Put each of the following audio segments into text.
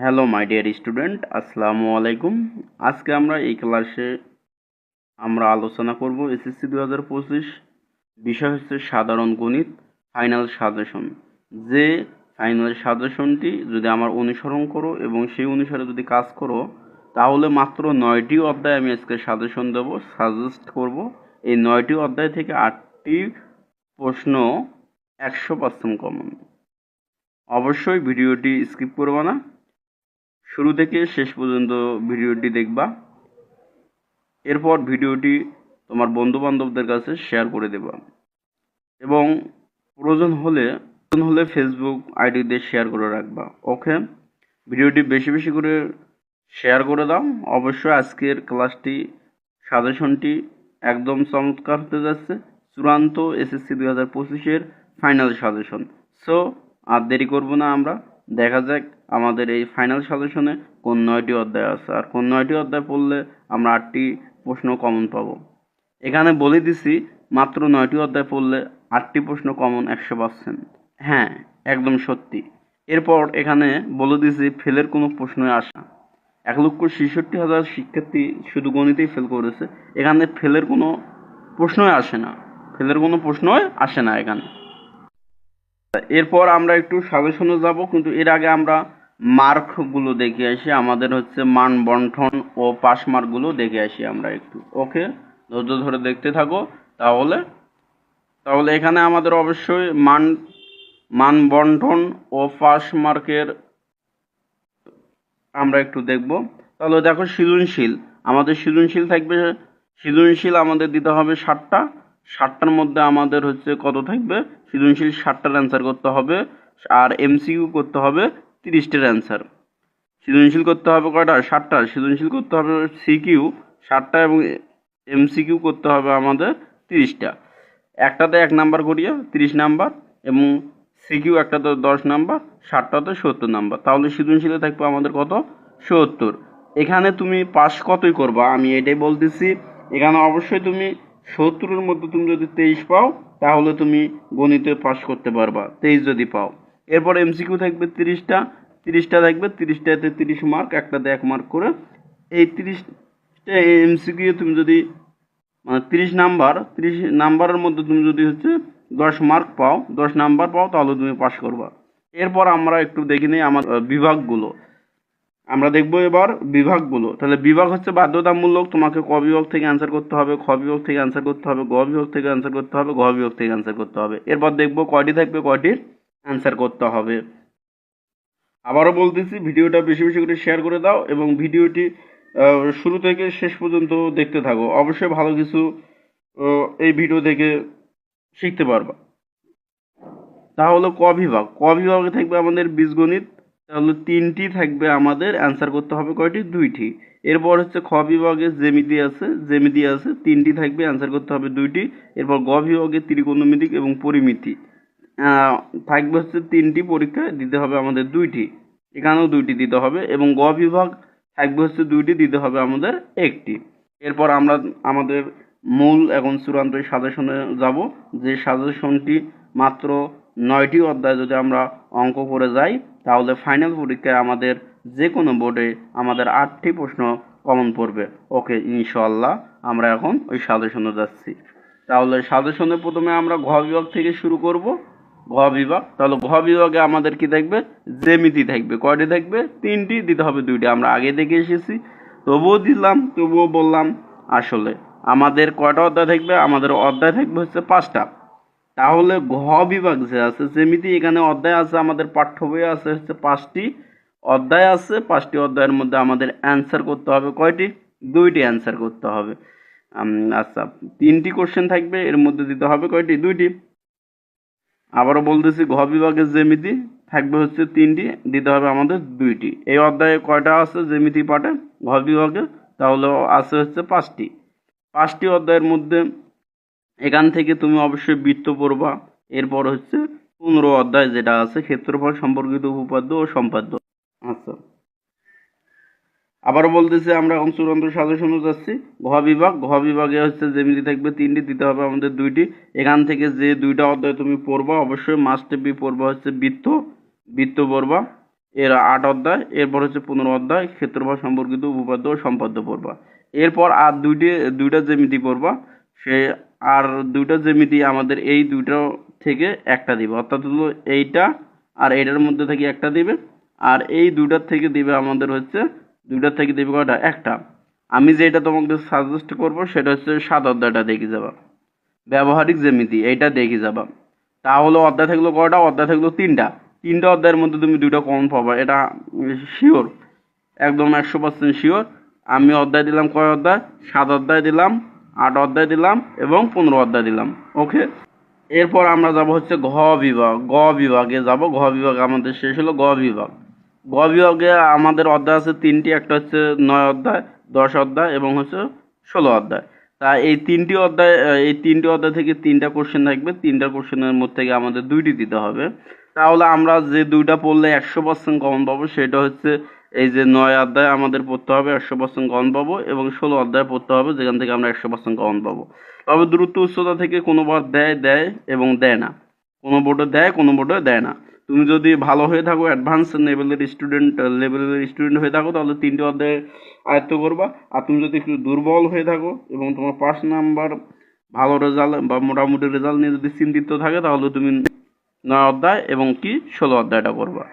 Hello my dear student, আসসালামু আলাইকুম। আজকে আমরা এই ক্লাসে আলোচনা করব এসএসসি 2025। বিষয় হচ্ছে সাধারণ গণিত ফাইনাল সাজেশন। যে ফাইনাল সাজেশনটি যদি আমার অনুসরণ করো এবং সেই অনুসারে যদি কাজ করো, তাহলে মাত্র 9টি অধ্যায় আমি আজকে সাজেশন দেব, সাজেস্ট করব। এই 9টি অধ্যায় থেকে 8টি প্রশ্ন 100% কমন। অবশ্যই ভিডিওটি স্কিপ করবে না, শুরু থেকে শেষ পর্যন্ত ভিডিওটি দেখবা। এরপর ভিডিওটি তোমার বন্ধু বান্ধবদের কাছে শেয়ার করে দেবা এবং প্রয়োজন হলে ফেসবুক আইডিতে শেয়ার করে রাখবা। ওকে, ভিডিওটি বেশি বেশি করে শেয়ার করে দাও। অবশ্যই আজকের ক্লাসটি সাজেশনটি একদম চমৎকার হতে যাচ্ছে, চূড়ান্ত এসএসসি 2025-এর ফাইনাল সাজেশন। সো আর দেরি করব না, আমরা দেখা যাক আমাদের এই ফাইনাল সাজেশনে কোন 9টি অধ্যায় আছে আর কোন 9টি অধ্যায় পড়লে আমরা 8টি প্রশ্ন কমন পাবো। এখানে বলে দিছি মাত্র 9টি অধ্যায় পড়লে 8টি প্রশ্ন কমন 100%। হ্যাঁ, একদম সত্যি। এরপর এখানে বলে দিছি ফেলের কোনো প্রশ্নই আসে না। 1,66,000 শিক্ষার্থী শুধু গণিতেই ফেল করেছে, এখানে ফেলের কোনো প্রশ্নই আসে না এখানে। এরপর আমরা একটু সাজেশনে যাব, কিন্তু এর আগে আমরা মার্কগুলো দেখে আসি। আমাদের হচ্ছে মান বন্টন ও পাস মার্কগুলো দেখে আসি আমরা একটু। ওকে, ধৈর্য ধরে দেখতে থাকো। তাহলে এখানে আমাদের অবশ্যই মান বন্টন ও পাস মার্কের আমরা একটু দেখব। তাহলে দেখো, সৃজনশীল আমাদের দিতে হবে 60টার মধ্যে আমাদের হচ্ছে কত থাকবে, সৃজনশীল 60টার অ্যান্সার করতে হবে। আর এমসিকিউ করতে হবে 30টার অ্যান্সার। সৃজনশীল করতে হবে কয়টা, 60টা। সৃজনশীল করতে হবে সিকিউ 60টা এবং এমসিকিউ করতে হবে আমাদের 30টা। একটাতে 1 নাম্বার করিয়া 30 নাম্বার এবং সিকিউ একটাতে 10 নাম্বার, 60টাতে 70 নাম্বার। তাহলে সৃজনশীলে থাকবে আমাদের কত, 70। এখানে তুমি পাস কতই করবা, আমি এটাই বলতেছি। এখানে অবশ্যই তুমি 70-এর মধ্যে তুমি যদি 23 পাও, তাহলে তুমি গণিতে পাস করতে পারবা, 23 যদি পাও। এরপর এমসিকিউ থাকবে 30টা থাকবে, 30টাতে 30 মার্ক, একটাতে 1 মার্ক করে। এই 30টা এমসিকিউ তুমি যদি 30 নাম্বারের মধ্যে তুমি যদি হচ্ছে 10 মার্ক পাও, 10 নাম্বার পাও, তাহলে তুমি পাস করবা। এরপর আমরা একটু দেখে নিই আমার বিভাগগুলো। আমরা দেখবো এবার বিভাগগুলো। তাহলে বিভাগ হচ্ছে বাধ্যতামূলক, তোমাকে ক বিভাগ থেকে অ্যান্সার করতে হবে, খ বিভাগ থেকে অ্যান্সার করতে হবে, গ বিভাগ থেকে অ্যান্সার করতে হবে, ঘ বিভাগ থেকে অ্যান্সার করতে হবে। এরপর দেখবো কয়টি থাকবে, কয়টির অ্যান্সার করতে হবে। আবারও বলতেছি, ভিডিওটা বেশি বেশি করে শেয়ার করে দাও এবং ভিডিওটি শুরু থেকে শেষ পর্যন্ত দেখতে থাকো। অবশ্যই ভালো কিছু এই ভিডিও থেকে শিখতে পারবা। তাহলে ক বিভাগে থাকবে আমাদের বীজগণিত। তাহলে 3টি থাকবে, আমাদের অ্যান্সার করতে হবে কয়টি, 2টি। এরপর হচ্ছে খ বিভাগে জ্যামিতি আছে 3টি থাকবে, অ্যান্সার করতে হবে 2টি। এরপর গ বিভাগে ত্রিকোণমিতিক এবং পরিমিতি থাকবে হচ্ছে 3টি, পরীক্ষা দিতে হবে আমাদের 2টি, এখানেও 2টি দিতে হবে। এবং গ বিভাগ থাকবে হচ্ছে 2টি, দিতে হবে আমাদের 1টি। এরপর আমরা আমাদের মূল এখন চূড়ান্ত সাজেশনে যাব, যে সাজেশনটি মাত্র 9টি অধ্যায় যদি আমরা অঙ্ক করে যাই, তাহলে ফাইনাল পরীক্ষায় আমাদের যে কোনো বোর্ডে আমাদের 8টি প্রশ্ন কমন পড়বে। ওকে, ইনশাআল্লাহ আমরা এখন ওই সাজেশনে যাচ্ছি। তাহলে সাজেশনে প্রথমে আমরা ঘ বিভাগ থেকে শুরু করব। তাহলে ঘ বিভাগে আমাদের কি থাকবে, জ্যামিতি থাকবে। কয়টি থাকবে, 3টি, দিতে হবে 2টি। আমরা আগে দেখে এসেছি, তবুও বললাম। আসলে আমাদের কয়টা অধ্যায় থাকবে, আমাদের অধ্যায় থাকবে হচ্ছে 5টা। তাহলে ঘ বিভাগ যে আছে জ্যামিতি, এখানে অধ্যায় আছে আমাদের পাঠ্য বইয়ে আছে হচ্ছে 5টি অধ্যায় আছে। 5টি অধ্যায়ের মধ্যে আমাদের অ্যান্সার করতে হবে কয়টি, 2টি অ্যান্সার করতে হবে। আচ্ছা, 3টি কোশ্চেন থাকবে, এর মধ্যে দিতে হবে কয়টি, 2টি। আবারও বলতেছি, ঘ বিভাগের জ্যামিতি থাকবে হচ্ছে 3টি, দিতে হবে আমাদের 2টি। এই অধ্যায়ে কয়টা আছে জ্যামিতি পাঠে ঘ বিভাগে, তাহলে আছে হচ্ছে 5টি অধ্যায়ের মধ্যে। এখান থেকে তুমি অবশ্যই বৃত্ত পড়বা। এরপর হচ্ছে 15 অধ্যায় যেটা আছে ক্ষেত্রফল সম্পর্কিত উপপাদ্য ও সম্পাদ্য। আচ্ছা, আবারও বলতেছি, আমরা চূড়ান্ত সাজেশনে যাচ্ছি। ঘ বিভাগে হচ্ছে জ্যামিতি থাকবে 3টি, দিতে হবে আমাদের 2টি। এখান থেকে যে 2টা অধ্যায় তুমি পড়বা, অবশ্যই মাস্ট বি পড়বা হচ্ছে বৃত্ত পড়বা। এর 8 অধ্যায়, এরপর হচ্ছে 15 অধ্যায় ক্ষেত্রফল সম্পর্কিত উপপাদ্য ও সম্পাদ্য পড়বা। এরপর আর দুইটা জ্যামিতি পড়বা। সে আর দুইটা জ্যামিতি আমাদের এই দুইটা থেকে একটা দিবে, অর্থাৎ হলো এইটা আর এইটার মধ্যে থেকে একটা দিবে, আর এই দুইটার থেকে দিবে আমাদের হচ্ছে দুইটার থেকে দিবে কয়টা, একটা। আমি যেটা তোমাকে সাজেস্ট করব সেটা হচ্ছে 7 অধ্যায়টা দেখে যাবা, ব্যবহারিক জ্যামিতি, এইটা দেখে যাবা। তাহলে অধ্যায় থাকলো কয়টা, অধ্যায় থাকলো তিনটা অধ্যায়ের মধ্যে তুমি দুইটা কমন পাবা, এটা শিওর, একদম 100% শিওর। আমি অধ্যায় দিলাম কয় অধ্যায়, 7 অধ্যায় দিলাম, 8 অধ্যায় দিলাম এবং 15 অধ্যায় দিলাম। ওকে, এরপর আমরা যাব হচ্ছে গ বিভাগে যাব। ঘ বিভাগে আমাদের শেষ হলো গ বিভাগ। গ বিভাগে আমাদের অধ্যায় আছে 3টি, একটা হচ্ছে 9 অধ্যায়, 10 অধ্যায় এবং হচ্ছে 16 অধ্যায়। তা এই তিনটি অধ্যায় থেকে 3টা কোশ্চেন থাকবে, 3টা কোশ্চেনের মধ্যে থেকে আমাদের 2টি দিতে হবে। তাহলে আমরা যে 2টা পড়লে 100% কমন পাবো সেটা হচ্ছে এই যে 9 অধ্যায় আমাদের পড়তে হবে, 100% কমন পাবো, এবং 16 অধ্যায় পড়তে হবে যেখান থেকে আমরা 100% কমন পাবো। তবে দূরত্ব উচ্চতা থেকে কোনো বার দেয় এবং দেয় না, কোনো বোর্ডে দেয়, কোনো বোর্ডে দেয় না। তুমি যদি ভালো হয়ে থাকো, অ্যাডভান্স লেভেলের স্টুডেন্ট হয়ে থাকো, তাহলে 3টে অধ্যায় আয়ত্ত করবা। আর তুমি যদি একটু দুর্বল হয়ে থাকো এবং তোমার 5 নাম্বার ভালো রেজাল্ট বা মোটামুটি রেজাল্ট নিয়ে যদি চিন্তিত থাকে, তাহলে তুমি 9 অধ্যায় এবং 16 অধ্যায়টা করবা।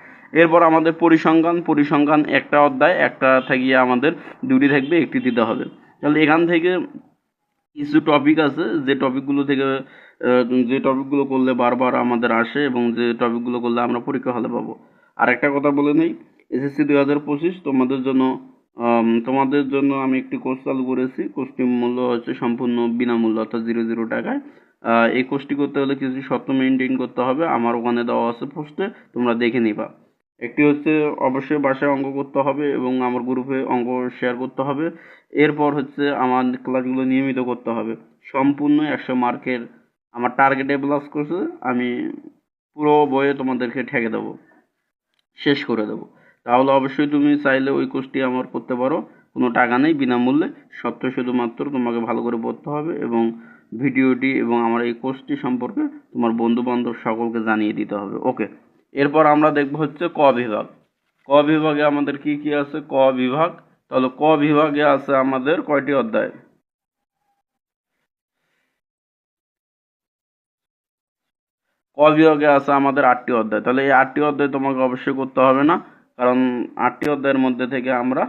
এরপর আমাদের পরিসংখ্যান একটা অধ্যায়, একটা থাকিয়ে আমাদের 2টি থাকবে, একটি দিতে হবে। তাহলে এখান থেকে কিছু টপিক আছে যে টপিকগুলো করলে বারবার আমাদের আসে এবং যে টপিকগুলো করলে আমরা পরীক্ষা হলে পাবো। আর একটা কথা বলে নেই, এসএসসি 2025 তোমাদের জন্য আমি একটি কোর্স চালু করেছি। কোর্সটির মূল্য হচ্ছে সম্পূর্ণ বিনামূল্য, অর্থাৎ 0 টাকায়। এই কোর্সটি করতে হলে কিছু শর্ত মেনটেন করতে হবে, আমার ওখানে দেওয়া আছে পোস্টে, তোমরা দেখে নিবা। একটি হচ্ছে অবশ্যই বাসায় অঙ্ক করতে হবে এবং আমার গ্রুপে অঙ্ক শেয়ার করতে হবে। এরপর হচ্ছে আমার ক্লাসগুলো নিয়মিত করতে হবে। সম্পূর্ণ 100 মার্কের আমার টার্গেটে প্লাস করছে, আমি পুরো বইয়ে তোমাদেরকে ঠেকে দেবো, শেষ করে দেবো। তাহলে অবশ্যই তুমি চাইলে ওই কোর্সটি আমার করতে পারো, কোনো টাকা নেই, বিনামূল্যে। শুধুমাত্র তোমাকে ভালো করে পড়তে হবে এবং ভিডিওটি এবং আমার এই কোর্সটি সম্পর্কে তোমার বন্ধু বান্ধব সকলকে জানিয়ে দিতে হবে। ওকে, এরপর আমরা দেখব হচ্ছে ক বিভাগ। ক বিভাগে আমাদের কি কি আছে, ক বিভাগ। তাহলে ক বিভাগে আছে আমাদের কয়টি অধ্যায়, ক বিভাগে আছে আমাদের 8টি অধ্যায়। তাহলে এই 8টি অধ্যায় তোমাকে অবশ্যই করতে হবে না, কারণ 8টি অধ্যায়ের মধ্যে থেকে আমরা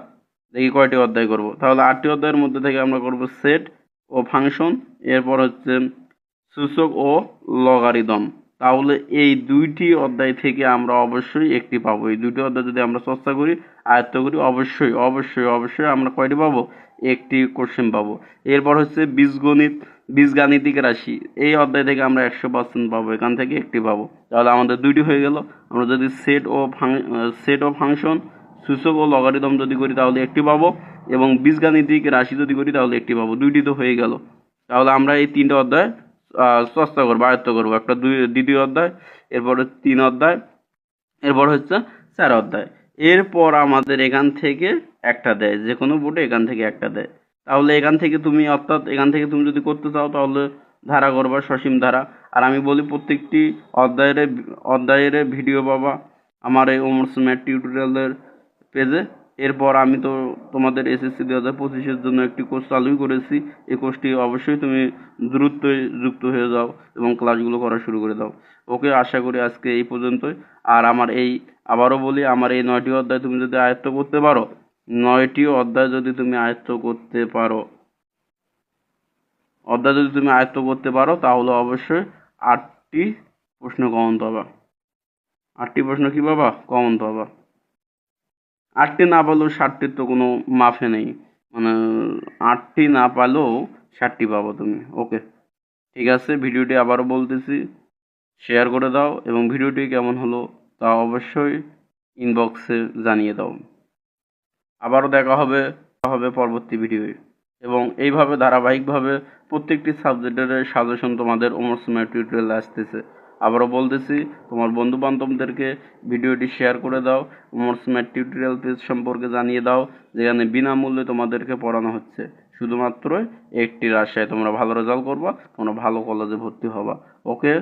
দেখি কয়টি অধ্যায় করব। তাহলে 8টি অধ্যায়ের মধ্যে থেকে আমরা করব সেট ও ফাংশন, এরপর হচ্ছে সূচক ও লগারিদম। তাহলে এই 2টি অধ্যায় থেকে আমরা অবশ্যই একটি পাবো। এই 2টি অধ্যায় যদি আমরা চর্চা করি, আয়ত্ত করি, অবশ্যই আমরা কয়টি পাবো, একটি কোশ্চেন পাবো। এরপর হচ্ছে বীজগাণিতিক রাশি, এই অধ্যায় থেকে আমরা 100% পাবো, এখান থেকে একটি পাবো। তাহলে আমাদের 2টি হয়ে গেল। আমরা যদি সেট ও ফাংশন, সূচক ও লগারিদম যদি করি তাহলে একটি পাবো, এবং বীজগাণিতিক রাশি যদি করি তাহলে একটি পাবো। 2টি তো হয়ে গেল। তাহলে আমরা এই 3টে অধ্যায় চর্চা করবো, আয়ত্ত করবো। একটা দ্বিতীয় অধ্যায়, এরপর 3 অধ্যায়, এরপর হচ্ছে 4 অধ্যায়। এরপর আমাদের এখান থেকে একটা দেয়, যে কোনো বোর্ডে এখান থেকে একটা দেয়। তাহলে এখান থেকে তুমি যদি করতে চাও তাহলে ধারা করবা, সসীম ধারা। আর আমি বলি প্রত্যেকটি অধ্যায়ের ভিডিও পাবা আমার এই ওমর ম্যাথ টিউটোরিয়ালের পেজে। এরপর আমি তো তোমাদের এসএসসি 2025-এর জন্য একটি কোর্স চালুই করেছি। এই কোর্সটি অবশ্যই তুমি দ্রুতই যুক্ত হয়ে যাও এবং ক্লাসগুলো করা শুরু করে দাও। ওকে, আশা করি আজকে এই পর্যন্তই। আর আবারও বলি, আমার এই 9টি অধ্যায় তুমি যদি আয়ত্ত করতে পারো, 9টি অধ্যায় যদি তুমি আয়ত্ত করতে পারো, তাহলে অবশ্যই 8টি প্রশ্ন কমন পাবা। 8টি প্রশ্ন কি পাবা, কমন পাবা। 8টি না পারলেও 60টির তো কোনো মাফে নেই, মানে 8টি না পারলেও 60টি পাবো তুমি। ওকে, ঠিক আছে। ভিডিওটি আবারও বলতেছি, শেয়ার করে দাও এবং ভিডিওটি কেমন হলো তা অবশ্যই ইনবক্সে জানিয়ে দাও। আবারও দেখা হবে পরবর্তী ভিডিওয়ে, এবং এইভাবে ধারাবাহিকভাবে প্রত্যেকটি সাবজেক্টের সাজেশন তোমাদের ওমর ম্যাথ টিউটোরিয়াল আসতেছে। আবারও বলতেছি, তোমার বন্ধু বান্ধবদেরকে ভিডিওটি শেয়ার করে দাও, ওমর ম্যাথ টিউটোরিয়াল পেজ সম্পর্কে জানিয়ে দাও, যেখানে বিনামূল্যে তোমাদেরকে পড়ানো হচ্ছে। শুধুমাত্র একটি আশায় তোমরা ভালো রেজাল্ট করবা, তোমরা ভালো কলেজে ভর্তি হবা। ওকে।